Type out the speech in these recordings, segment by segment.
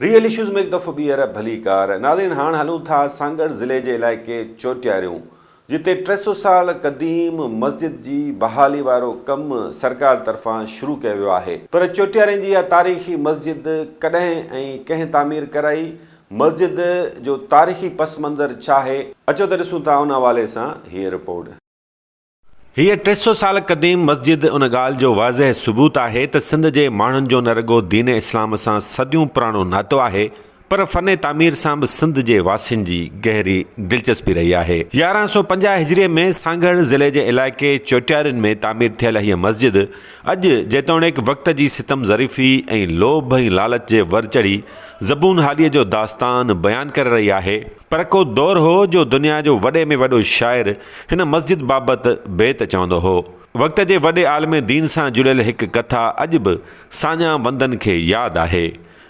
Real issues में एक दफ़ो ॿीहर भली कार नाज़रीन हाणे हलूं था सांगड़ ज़िले जे इलाइक़े चोटियारियूं जिते 300 साल क़दीम मस्जिद जी बहाली वारो कमु सरकार तरफ़ां शुरू कयो वियो आहे। पर चोटियारियुनि जी इहा तारीख़ी मस्जिद कॾहिं ऐं कंहिं तामीर कराई, मस्जिद जो तारीख़ी पस मंज़र छा आहे, अचो त ॾिसूं था उन हवाले सां हीअ रिपोर्ट। हीअ 300 साल क़दीम मस्जिद उन ॻाल्हि जो वाज़ह सबूत आहे त सिंध जे माण्हुनि जो न रुॻो दीन इस्लाम सां सदियूं पुराणो नातो आहे, पर फ़न तामीर सां बि सिंध जे वासियुनि जी गहरी दिलचस्पी रही आहे। 1150 हिजरीअ में सांगड़ ज़िले जे इलाइक़े चोटियारियुनि में तामीर थियल हीअ मस्जिद अॼु जेतोणीकि वक़्त जी सितम ज़रीफ़ी ऐं लोभ ऐं लालच जे वर चढ़ी ज़बून हालीअ जो दास्तान बयानु करे रही आहे, पर को दौर हो जो दुनिया जो वॾे में वॾो शाइर हिन मस्जिद बाबति बेत चवंदो हो। वक़्त जे वॾे आलम दीन सां जुड़ियल हिकु कथा अॼु बि साञा वंदनि खे यादि आहे।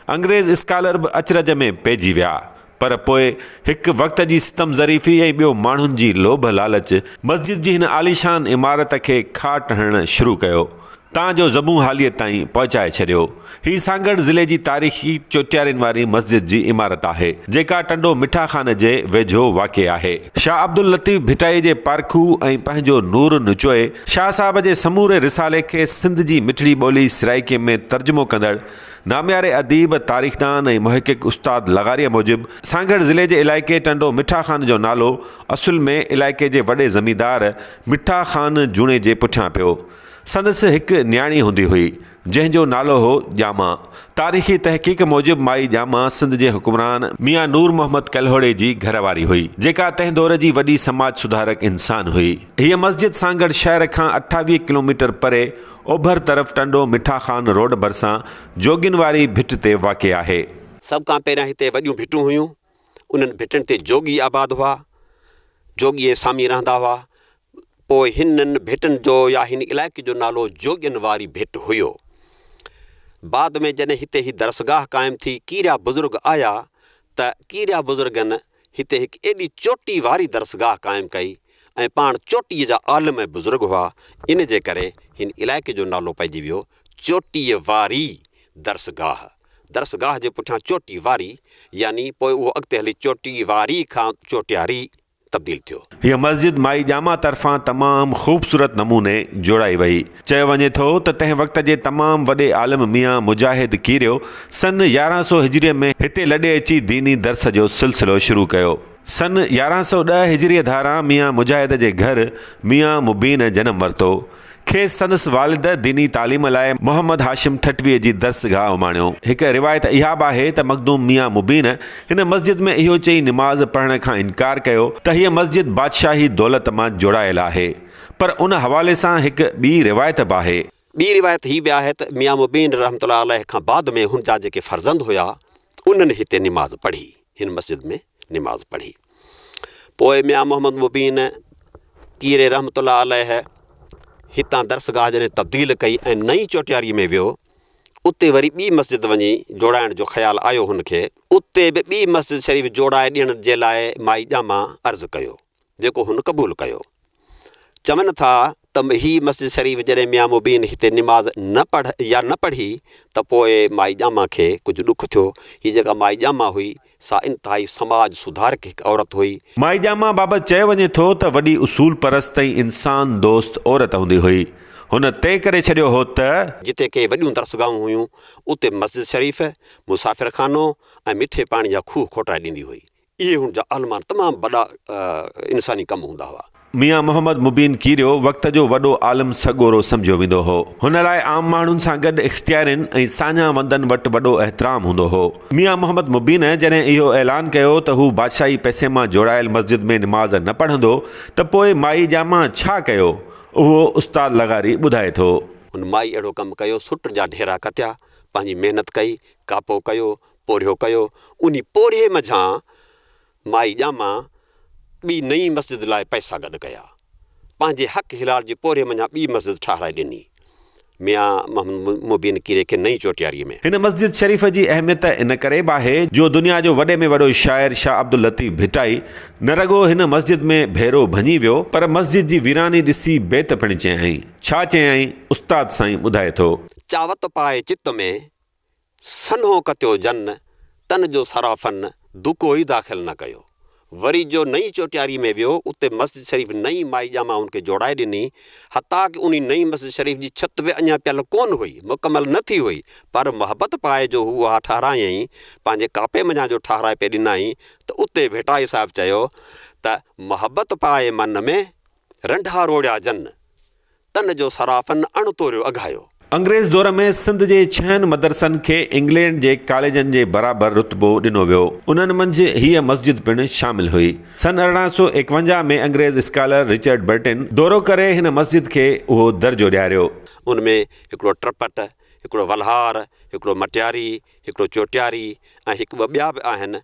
अंग्रेज़ स्कॉलर बि अचरज में पइजी विया, पर पोइ हिकु वक़्त जी सितम ज़रीफ़ी ऐं ॿियो माण्हुनि जी लोभ लालच मस्जिद जी हिन आलीशान इमारत खे खाट हणणु शुरू कयो, तव्हांजो ज़बूं हालीअ ताईं पहुचाए छॾियो। हीअ सांगड़ ज़िले जी तारीख़ी चोटियारियुनि वारी मस्जिद जी इमारत आहे, जेका टंडो मिठा ख़ान जे वेझो वाक़िए आहे। शाह अब्दुल लतीफ़ भिटाई जे पारखू ऐं पंहिंजो नूर नुचोए शाह साहब जे समूरे रिसाले खे सिंध जी मिठड़ी ॿोली सराइके में तर्जुमो कंदड़ नामियारे अदीब, तारीख़दान ऐं मुहक़िक़ उस्ताद लगारीअ मूजिबि सांगड़ ज़िले जे इलाइक़े टंडो मिठा ख़ान जो नालो असुल में इलाइक़े जे वॾे ज़मींदार मिठा ख़ान जूणे जे पुठियां पियो। संदसि हिकु न्याणी हूंदी हुई जंहिंजो नालो हो ॼामा। तारीख़ी तहक़ीक़ मूजिबि माई ॼामा सिंध जे हुकुमरान मियां नूर मोहम्मद कलहोड़े जी घरवारी हुई, जेका तंहिं दौर जी वॾी समाज सुधारक इंसान हुई। हीअ मस्जिद सांगड़ शहर खां 28 किलोमीटर परे ओभर तरफ़ टंडो मिठा ख़ान रोड भरिसां जोगियुनि वारी भिट ते वाक़िए आहे। सभ खां पहिरियां हिते वॾियूं भिटूं हुयूं, उन्हनि भिटनि ते जोगी आबाद हुआ, जोगीअ सामी रहंदा हुआ। पोइ हिननि भिटनि जो या हिन इलाइक़े जो नालो जोगियुनि वारी भिट हुयो। बाद में जॾहिं हिते ही दरसगाह क़ाइमु थी, कीरिया बुज़ुर्ग आया त कीरिया बुज़ुर्गनि हिते हिकु एॾी चोटी वारी दरसगाह क़ाइमु कई ऐं पाण चोटीअ जा आलिम बुज़ुर्ग हुआ। इन जे करे हिन इलाइक़े जो नालो पइजी वियो चोटीअ वारी दरसगाह। दरसगाह जे पुठियां चोटी वारी, यानी पोइ उहो अॻिते हली चोटी वारी खां चोटियारी तब्दील थियो। हीअ मस्जिद माई ॼामा तरफ़ां तमामु ख़ूबसूरत नमूने जोड़ाई वई। चयो वञे थो त तंहिं वक़्त जे तमामु वॾे आलिम मियां मुजाहिद कीरियो सन 1100 हिजरीअ में हिते लॾे अची दीनी दर्स जो सिलसिलो शुरू कयो। सन 1110 हिजरीअ धारां मियां मुजाहिद जे घर मियां मुबीन जनमु वरितो। खेसि संदसि वालिद दीनी तालीम लाइ मोहम्मद हाशिम ठटवीअ जी दरसगाह उमाणियो। हिकु रिवायत इहा बि आहे त मखदूम मियां मुबीन हिन मस्जिद में इहो चई निमाज़ पढ़ण खां इनकार कयो त हीअ मस्जिद बादशाही दौलत मां जोड़ायल आहे, पर उन हवाले सां हिकु ॿी रिवायत बि आहे। ॿी रिवायत हीअ बि आहे त मियां मुबीन रहमतुल्लाह अलैह खां बाद में हुन जा जेके फर्ज़ंद हुया उन्हनि हिते निमाज़ पढ़ी, हिन मस्जिद में निमाज़ पढ़ी। पोइ मियां मोहम्मद मुबीन कीरे रहमतुल्लाह अलैह हितां दरसगाह जॾहिं तब्दील कई ऐं नई चोटियारीअ में वियो, उते वरी ॿी मस्जिद वञी जोड़ाइण जो ख़्यालु आयो हुनखे। उते बि ॿी मस्जिद शरीफ़ जोड़ाए ॾियण जे लाइ माई ॼामा अर्ज़ु कयो, जेको हुन क़बूलु कयो। चवनि था त हीअ मस्जिद शरीफ़ जॾहिं मियां मुबीन हिते निमाज़ न पढ़ी त पोइ माई ॼामा खे कुझु ॾुख थियो। हीअ जेका माई ॼामा हुई सा इंतिहाई समाज सुधारक हिकु औरत हुई। माई ॼामा बाबति चयो वञे थो त वॾी उसूल परस्त ऐं इंसान दोस्त औरत हूंदी हुई। हुन तय करे छॾियो हो त जिते के वॾियूं दरसगाहूं हुयूं उते मस्जिद शरीफ़, मुसाफ़िर खानो ऐं मिठे पाणी जा खूह खोटाए ॾींदी हुई। इहे हुन जा आलमान तमामु वॾा इंसानी कम हूंदा हुआ। मियां मोहम्मद मुबीन कीरियो वक़्त जो वॾो आलिम सॻोरो सम्झियो वेंदो हो। हुन लाइ आम माण्हुनि सां गॾु इख़्तियारियुनि ऐं साञा वंदनि वटि वॾो एहतराम हूंदो हो। मियां मोहम्मद मुबीन जॾहिं इहो ऐलान कयो त हू बादशाही पैसे मां जोड़ायल मस्जिद में निमाज़ न पढ़ंदो त पोइ माई ॼामा छा कयो, उहो उस्ताद लगारी ॿुधाए थो। हुन माई अहिड़ो कमु कयो, सुट जा ढेरा कतिया, पंहिंजी महिनत कई, कापो कयो, पोरियो कयो। उन पोरिये मझां माई ॼामा ॿी नई मस्जिद लाइ पैसा गॾु कया, पंहिंजे हक़ हिलाल जे पोरिये मञा ॿी मस्जिद ठाराए ॾिनी मियां मोहम्मद मुबीन कीरे खे नई चोटियारीअ में। हिन मस्जिद शरीफ़ जी अहमियत इन करे बि आहे जो दुनिया जो वॾे में वॾो शाइर शाह अब्दुल लतीफ़ भिटाई न रुॻो हिन मस्जिद में भेरो भञी वियो, पर मस्जिद जी वीरानी ॾिसी बेत पिणु चयईं। छा चयईं, उस्ताद साईं ॿुधाए थो। चावत पाए चित में सन्हो कतियो जन तन जो सराफ़न दुको ई दाख़िल न कयो। वरी जो नई चोटियारी में वियो उते मस्जिद शरीफ़ नई माई ॼामा उनखे जोड़ाए ॾिनी, हता कि उन नई मस्जिद शरीफ़ जी छत बि अञा पियल कोन हुई, मुकमल न थी हुई, पर मोहबत पाए जो उहा ठारायईं, पंहिंजे कापे मञा जो ठाराए पे ॾिनाई, त उते भेटाई साहिबु चयो त मोहबत पाए मन में रंढा रोड़िया जन, तन जो सराफ़न अणतोरियो अघायो। अंग्रेज़ दौर में सिंध जे 6 मदरसनि खे इंग्लैंड जे कॉलेजनि जे बराबरि रुतबो ॾिनो वियो। उन्हनि मंझि हीअ मस्जिद पिणु शामिल हुई। सन 1851 में अंग्रेज़ स्कॉलर रिचर्ड बर्टन दौरो करे हिन मस्जिद खे उहो दर्जो ॾियारियो। उनमें हिकिड़ो ट्रपट, हिकिड़ो वलहार, हिकिड़ो मटियारी, हिकिड़ो चोटियारी ऐं हिकु ॿ ॿिया बि आहिनि।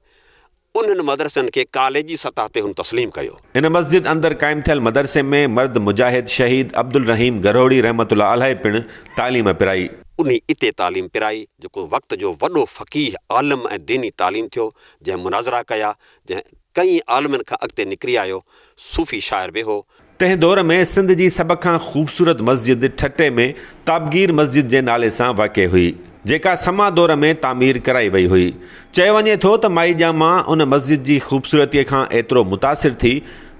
उन्हनि मदरसनि खे कॉलेजी सतह ते हुन तस्लीम कयो। इन मस्जिद अंदरि क़ाइमु थियल मदरसे में मर्द मुजाहिद शहीद अब्दुल रहीम गरोड़ी रहमतुल्लाह अलैह पिणु तालीम पिराई। उन इते तालीम पिराई, जेको वक़्त जो वॾो फ़क़ीह आलिम ऐं दीनी तालीम थियो, जंहिं मुनाज़रा कया, जंहिं कई आलिमनि खां अॻिते निकिरी आयो, सूफ़ी शाइर बि हो। तंहिं दौर में सिंध जी सभ खां ख़ूबसूरत मस्जिद ठटे में ताबगीर मस्जिद जे नाले सां वाक़िअ हुई, जेका समा दौर में तामीर कराई वई हुई। चयो वञे थो त माई ॼामा उन मस्जिद जी ख़ूबसूरतीअ खां एतिरो मुतासिर थी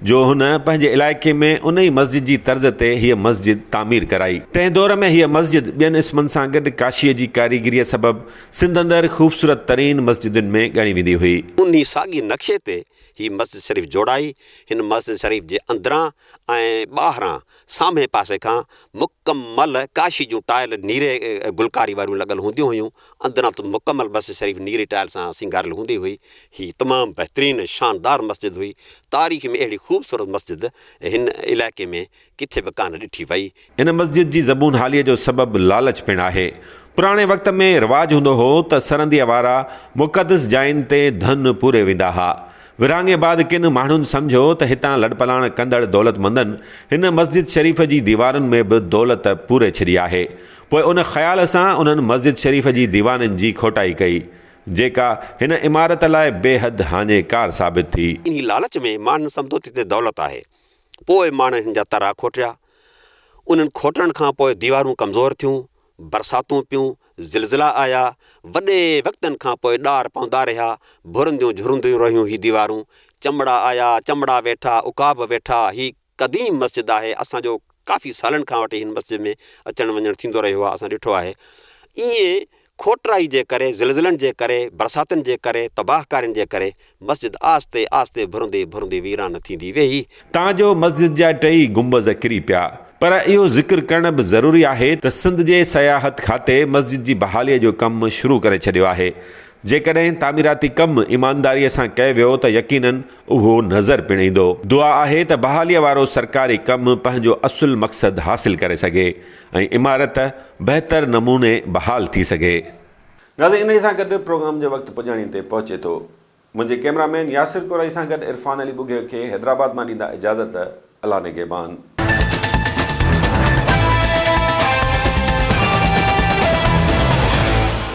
जो हुन पंहिंजे इलाइक़े में उन ई मस्जिद जी तर्ज़ ते हीअ मस्जिद तामीर कराई। तंहिं दौर में हीअ मस्जिद ॿियनि इस्मनि सां गॾु काशीअ जी कारीगरीअ सबबि सिंध अंदरि ख़ूबसूरत तरीन मस्जिदुनि में ॻणी वेंदी हुई। उन साॻी नक्शे ते ही मस्जिद शरीफ़ जोड़ाई। हिन मस्जिद शरीफ़ जे अंदरां ऐं ॿाहिरां साम्हे पासे खां मुकमल काशी जूं टाइल नीरे गुलकारी वारियूं लॻल हूंदियूं हुयूं। अंदरां त मुकमल मस्जिद शरीफ़ नीरे टाइल सां सिंगारियल हूंदी हुई। ही तमामु बहितरीनु शानदार मस्जिद हुई। तारीख़ में अहिड़ी ख़ूबसूरत मस्जिद हिन इलाइक़े में किथे बि कान ॾिठी वई। इन मस्जिद जी ज़बून हालीअ जो सबबु लालच पिणु आहे। पुराणे वक़्त में रिवाजु हूंदो हो त सरंदीअ वारा मुक़दस जायुनि ते धन पूरे वेंदा हुआ। विरहाङे बाद किन माण्हुनि सम्झो त हितां लॾपलाण कंदड़ दौलतमंदनि हिन मस्जिद शरीफ़ जी दीवारुनि में बि दौलत पूरे छॾी आहे। पोइ उन ख़्याल सां उन्हनि मस्जिद शरीफ़ जी दीवाननि जी खोटाई कई, जेका हिन इमारत लाइ बेहद हाञेकार साबित थी। इन लालच में माण्हुनि सम्झो त हिते दौलत आहे, पोइ माण्हुनि हिन जा तरा खोटिया। उन्हनि खोटण खां पोइ दीवारूं कमज़ोर थियूं, बरसातूं पियूं, ज़िलज़िला आया, वॾे वक़्तनि खां पोइ ॾार पवंदा रहिया, भुरंदियूं झुरंदियूं रहियूं ही दीवारूं। चमड़ा आया, चमड़ा वेठा, उकाब वेठा। ही क़दीम मस्जिद आहे। असांजो काफ़ी सालनि खां वठी हिन मस्जिद में अचणु वञणु थींदो रहियो आहे, असां ॾिठो आहे। ईअं खोटराई जे करे, ज़िलज़िलनि जे करे, बरसातुनि जे करे, तबाहकारियुनि जे करे मस्जिद आस्ते आस्ते भुरंदे भुरंदे वीरान थींदी वेई। तव्हांजो मस्जिद जा 2 गुंबज़ किरी पिया, पर इहो ज़िक्र करणु बि ज़रूरी आहे त सिंध जे सयाहत खाते मस्जिद जी बहालीअ जो कमु शुरू करे छॾियो आहे। जेकॾहिं तामीराती कमु ईमानदारीअ सां कयो वियो त यकीनन उहो नज़र पिणु ईंदो। दुआ आहे त बहालीअ वारो सरकारी कमु पंहिंजो असुलु मक़सदु हासिल करे सघे ऐं इमारत बहितर नमूने बहाल थी सघे। नाज़रीन, इन सां गॾु प्रोग्राम जो वक़्तु पुॼाणी ते पहुचे थो। मुंहिंजे कैमरामैन यासिर कुरई सां गॾु इरफान अली बुघे खे हैदराबाद मां ॾींदा इजाज़त। अल्लाह निगहबान।